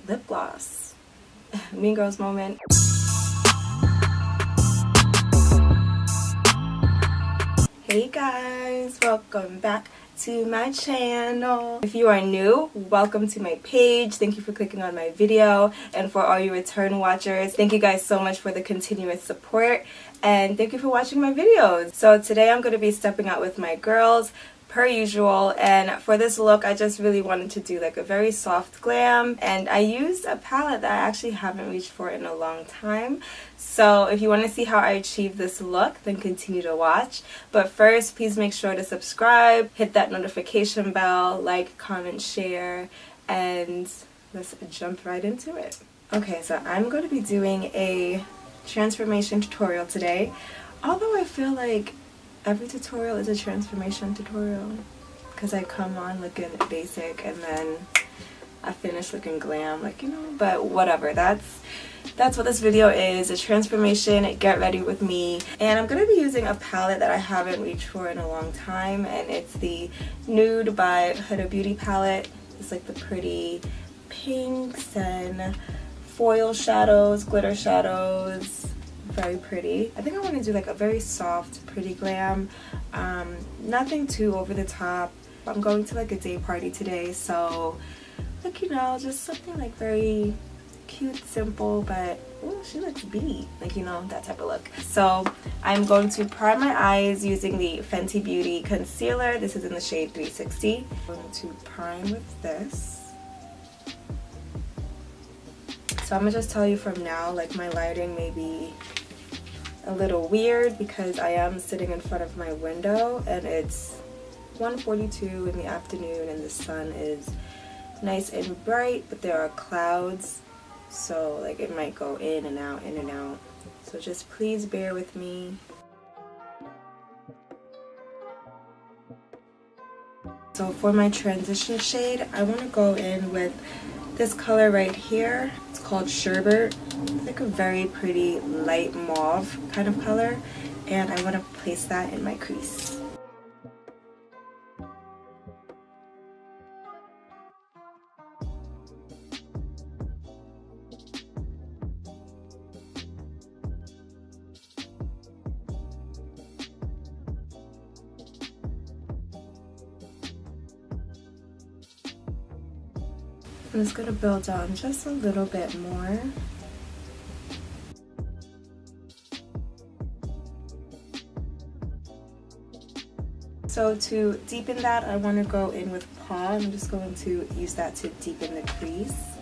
lip gloss. Mean Girls moment. Hey guys, welcome back to my channel. If you are new, welcome to my page. Thank you for clicking on my video, and for all you return watchers, thank you guys so much for the continuous support, and thank you for watching my videos. So today I'm going to be stepping out with my girls per usual, and for this look I just really wanted to do like a very soft glam, and I used a palette that I actually haven't reached for in a long time. So if you want to see how I achieve this look, then continue to watch. But first, please make sure to subscribe, hit that notification bell, like, comment, share, and let's jump right into it. Okay, so I'm going to be doing a transformation tutorial today, although I feel like every tutorial is a transformation tutorial because I come on looking basic and then I finish looking glam, like, you know, but whatever. That's what this video is, a transformation. Get ready with me. And I'm going to be using a palette that I haven't reached for in a long time, and it's the Nude by Huda Beauty palette. It's like the pretty pinks and foil shadows, glitter shadows. Very pretty. I think I want to do like a very soft, pretty glam. Nothing too over the top. I'm going to like a day party today, so like, you know, just something like very cute, simple, but ooh, she looks beat, like, you know, that type of look. So I'm going to prime my eyes using the Fenty Beauty concealer. This is in the shade 360. I'm going to prime with this. So I'm gonna just tell you from now, like, my lighting may be a little weird because I am sitting in front of my window and it's 1:42 in the afternoon and the sun is nice and bright, but there are clouds, so like it might go in and out, in and out. So just please bear with me. So for my transition shade, I want to go in with this color right here. It's called Sherbet. It's like a very pretty light mauve kind of color, and I want to place that in my crease. I'm just going to build on just a little bit more. So to deepen that, I want to go in with Paw. I'm just going to use that to deepen the crease.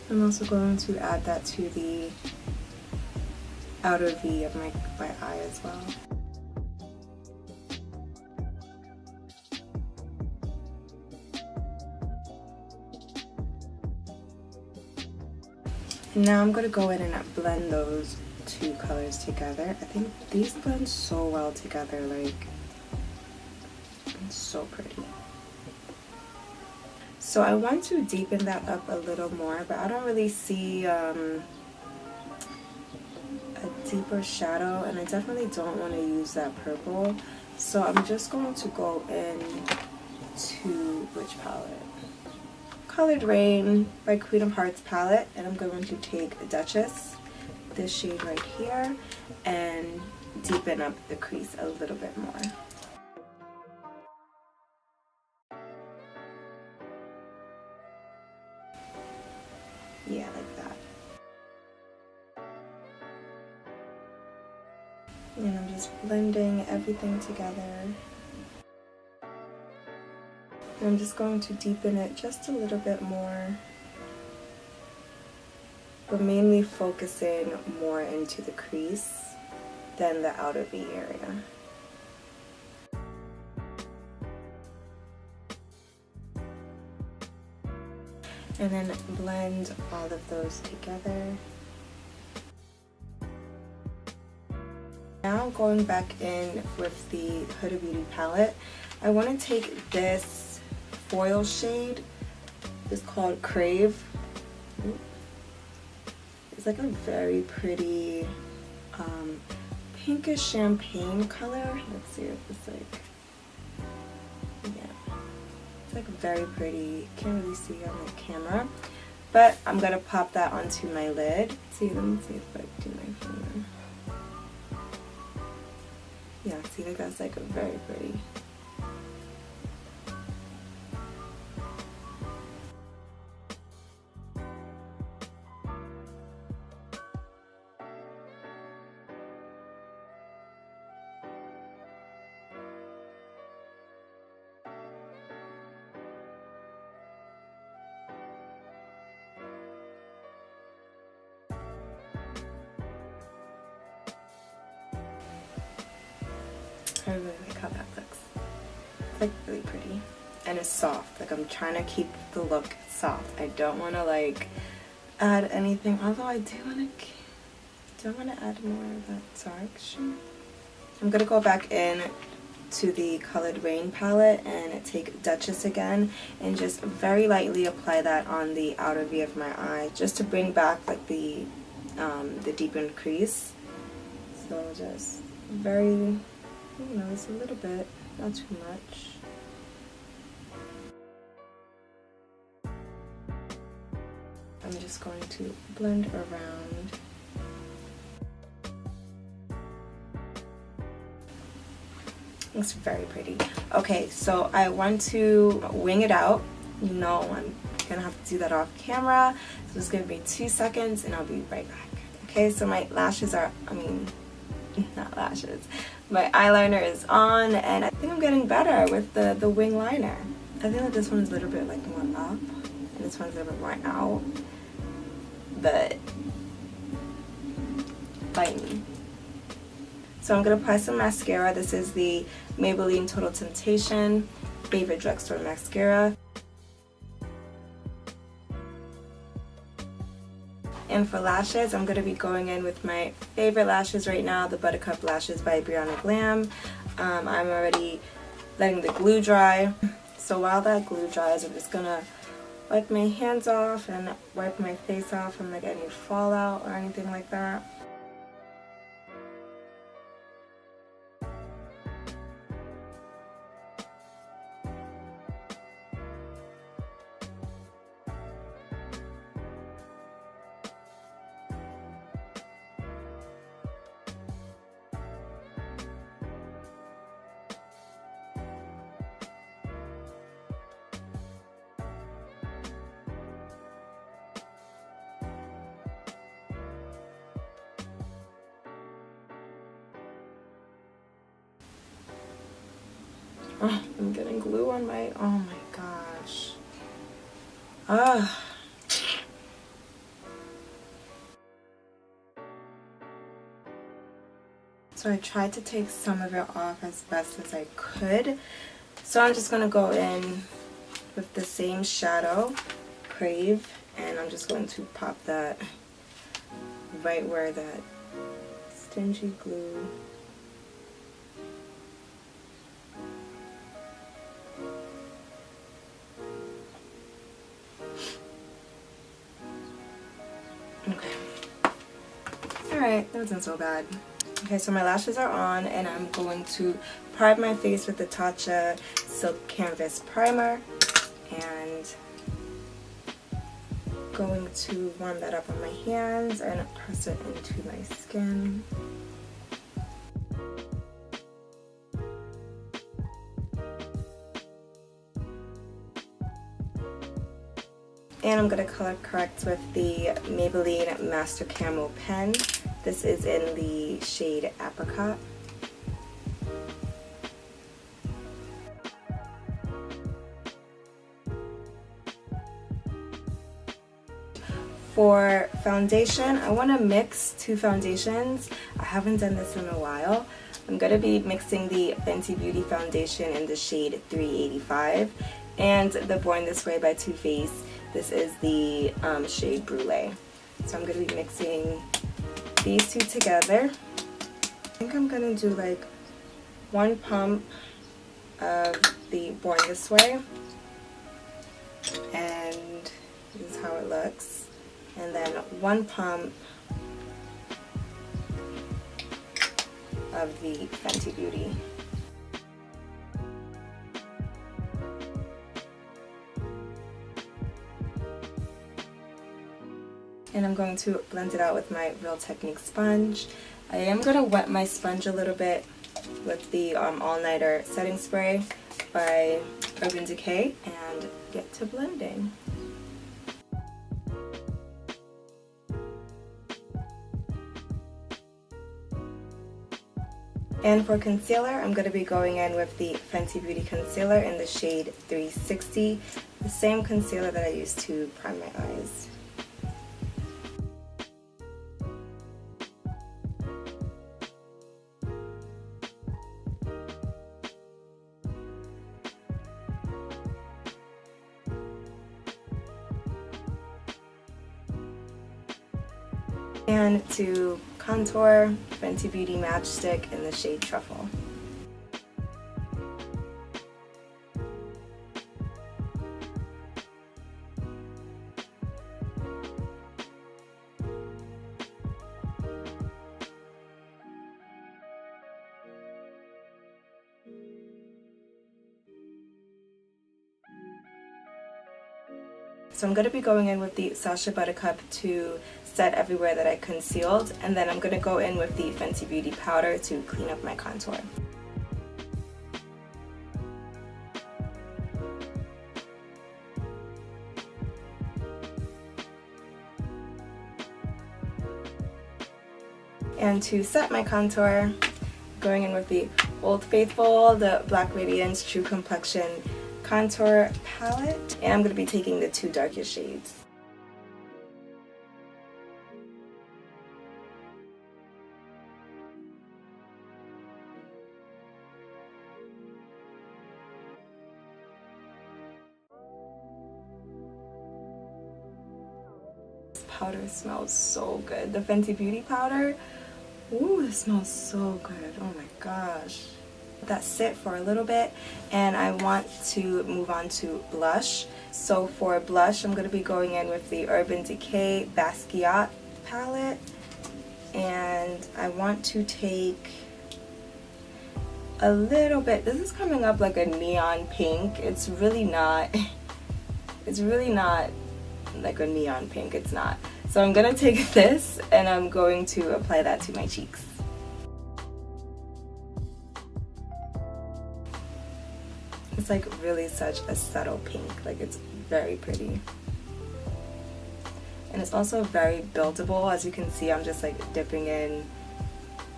I'm also going to add that to the outer V of my eye as well. Now I'm going to go in and blend those two colors together. I think these blend so well together, like, it's so pretty. So I want to deepen that up a little more, but I don't really see a deeper shadow, and I definitely don't want to use that purple. So I'm just going to go in to which palette? Colored Rain by Queen of Hearts palette, and I'm going to take Duchess, this shade right here, and deepen up the crease a little bit more. Yeah, like that. And I'm just blending everything together. I'm just going to deepen it just a little bit more, but mainly focusing more into the crease than the outer V area. And then blend all of those together. Now going back in with the Huda Beauty palette, I want to take this foil shade. It's called Crave. It's like a very pretty pinkish champagne color. Let's see what it's like. Yeah, like very pretty. Can't really see on the camera, but I'm gonna pop that onto my lid. See, let me see if I do my finger. Yeah, see, like that's like very pretty. I really like how that looks. It's like really pretty. And it's soft. Like I'm trying to keep the look soft. I don't want to like add anything. Although I do want to add more of that dark shade. I'm going to go back in to the Colored Rain palette and take Duchess again and just very lightly apply that on the outer V of my eye just to bring back like the deepened crease. So just very, you know, it's a little bit, not too much. I'm just going to blend around. Looks very pretty. Okay, so I want to wing it out. You know I'm gonna have to do that off camera. So just give me 2 seconds and I'll be right back. Okay, so my lashes are, not lashes. My eyeliner is on and I think I'm getting better with the wing liner. I think that this one's a little bit like more up and this one's a little bit more out. But bite me. So I'm going to apply some mascara. This is the Maybelline Total Temptation Favorite Drugstore Mascara. And for lashes, I'm going to be going in with my favorite lashes right now, the Buttercup lashes by Glam. I'm already letting the glue dry. So while that glue dries, I'm just going to wipe my hands off and wipe my face off from like any fallout or anything like that. Oh, I'm getting glue on my, oh my gosh. Ugh. So I tried to take some of it off as best as I could. So I'm just going to go in with the same shadow, Crave, and I'm just going to pop that right where that stingy glue. Okay. Alright, that wasn't so bad. Okay, so my lashes are on and I'm going to prime my face with the Tatcha Silk Canvas Primer and going to warm that up on my hands and press it into my skin. And I'm going to color correct with the Maybelline Master Camo pen. This is in the shade Apricot. For foundation, I want to mix two foundations. I haven't done this in a while. I'm going to be mixing the Fenty Beauty foundation in the shade 385 and the Born This Way by Too Faced. This is the shade Brulee. So I'm going to be mixing these two together. I think I'm going to do like one pump of the Born This Way. And this is how it looks. And then one pump of the Fenty Beauty. And I'm going to blend it out with my Real Technique sponge. I am going to wet my sponge a little bit with the All Nighter setting spray by Urban Decay and get to blending. And for concealer, I'm going to be going in with the Fenty Beauty concealer in the shade 360, the same concealer that I used to prime my eyes. And to contour, Fenty Beauty Matchstick in the shade Truffle. So I'm going to be going in with the Sacha Buttercup to set everywhere that I concealed, and then I'm going to go in with the Fenty Beauty powder to clean up my contour. And to set my contour, going in with the Old Faithful, the Black Radiance True Complexion contour palette, and I'm going to be taking the two darkest shades. This powder smells so good. The Fenty Beauty powder, ooh, it smells so good. Oh my gosh. That sit for a little bit, and I want to move on to blush. So for blush, I'm going to be going in with the Urban Decay Basquiat palette, and I want to take a little bit. This is coming up like a neon pink. It's really not like a neon pink. It's not. So I'm going to take this and I'm going to apply that to my cheeks. It's like really such a subtle pink, like it's very pretty. And it's also very buildable. As you can see, I'm just like dipping in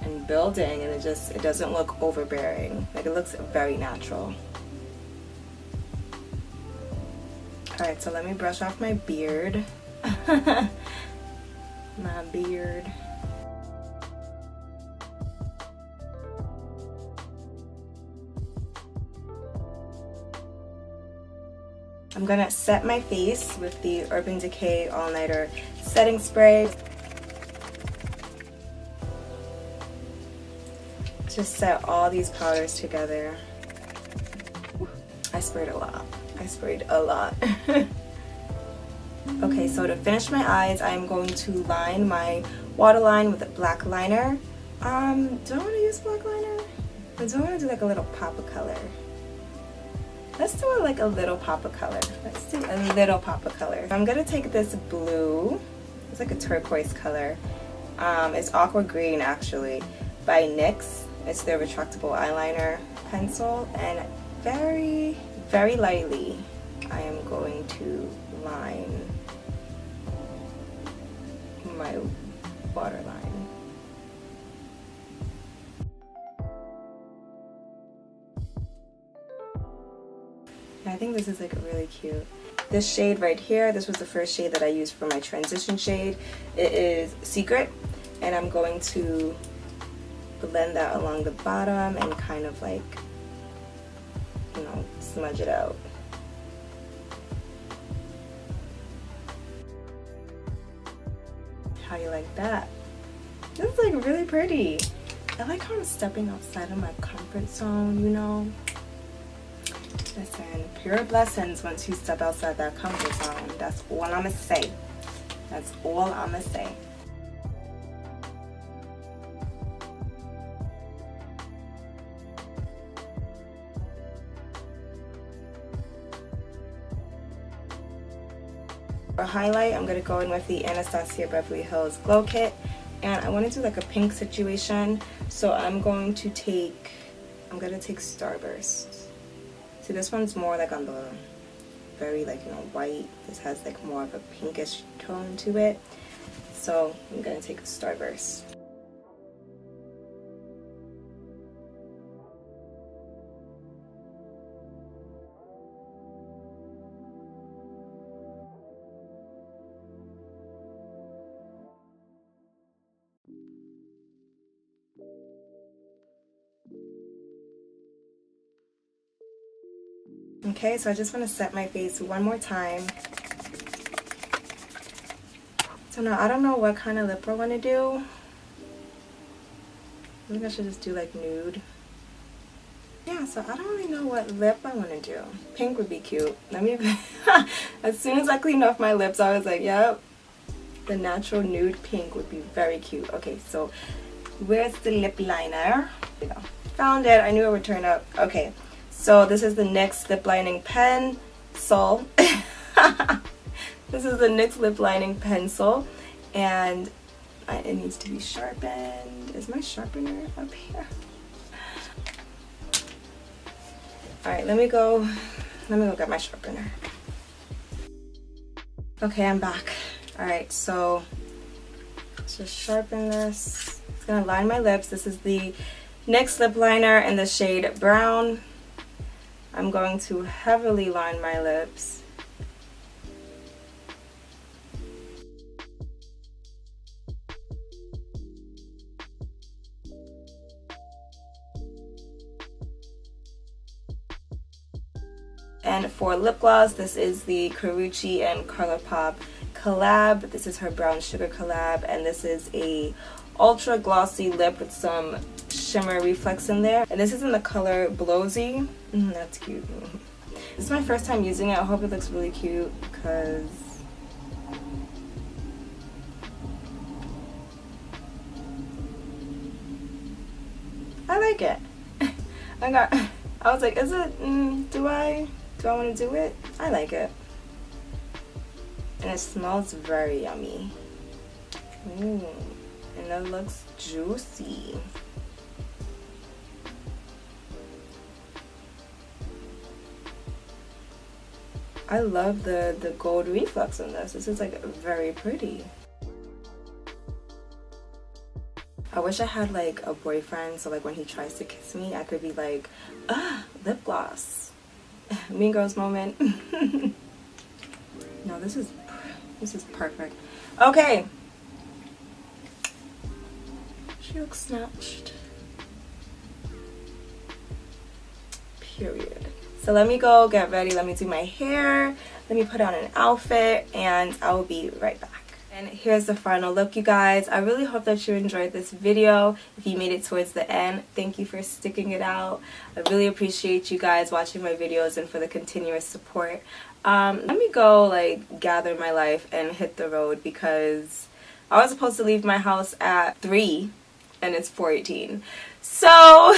and building, and it doesn't look overbearing. Like it looks very natural. Alright, so let me brush off my beard. My beard. I'm gonna set my face with the Urban Decay All Nighter setting spray. Just set all these powders together. I sprayed a lot. Okay, so to finish my eyes, I'm going to line my waterline with a black liner. Do I want to use black liner? Or do I want to do like a little pop of color? Let's do it like a little pop of color. Let's do a little pop of color. I'm gonna take this blue. It's like a turquoise color. It's Aqua Green actually, by NYX. It's their retractable eyeliner pencil, and very, very lightly I am going to line my waterline. I think this is like really cute. This shade right here, this was the first shade that I used for my transition shade. It is Secret, and I'm going to blend that along the bottom and kind of like, you know, smudge it out. How you like that? This is like really pretty. I like how I'm stepping outside of my comfort zone, you know? Listen, pure blessings once you step outside that comfort zone. That's all I'm gonna say. That's all I'm gonna say. For highlight, I'm going to go in with the Anastasia Beverly Hills Glow Kit. And I want to do like a pink situation. So I'm going to take Starburst. So this one's more like on the very like, you know, white. This has like more of a pinkish tone to it. So I'm going to take a Starburst. Okay, so I just want to set my face one more time. So now I don't know what kind of lip I want to do. I think I should just do like nude. Yeah, so I don't really know what lip I want to do. Pink would be cute. Let me as soon as I cleaned off my lips, I was like, yep, the natural nude pink would be very cute. Okay, so where's the lip liner? You know, found it. I knew it would turn up. Okay, so this is the NYX lip lining pencil. This is the NYX lip lining pencil, and it needs to be sharpened. Is my sharpener up here? Alright, let me go get my sharpener. Okay, I'm back. Alright, so let's just sharpen this. It's gonna line my lips. This is the NYX lip liner in the shade Brown. I'm going to heavily line my lips. And for lip gloss, this is the Karrueche and ColourPop collab. This is her Brown Sugar collab, and this is a ultra glossy lip with some shimmer reflex in there. And this is in the color Blowsy. That's cute. This is my first time using it. I hope it looks really cute because I like it. I was like, is it, do I want to do it? I like it. And it smells very yummy. Ooh, and it looks juicy. I love the gold reflex in this. This is like very pretty. I wish I had like a boyfriend, so like when he tries to kiss me, I could be like, lip gloss. Mean Girls moment. No, this is perfect. Okay. She looks snatched. Period. So let me go get ready. Let me do my hair. Let me put on an outfit, and I will be right back. And here's the final look, you guys. I really hope that you enjoyed this video. If you made it towards the end, thank you for sticking it out. I really appreciate you guys watching my videos and for the continuous support. Let me go like gather my life and hit the road because I was supposed to leave my house at 3 and it's 4:18. So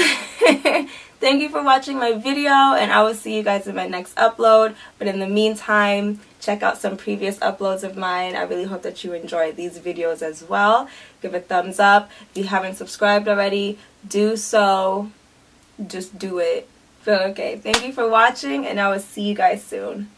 thank you for watching my video, and I will see you guys in my next upload. But in the meantime, check out some previous uploads of mine. I really hope that you enjoyed these videos as well. Give a thumbs up. If you haven't subscribed already, do so. Just do it. Okay, thank you for watching, and I will see you guys soon.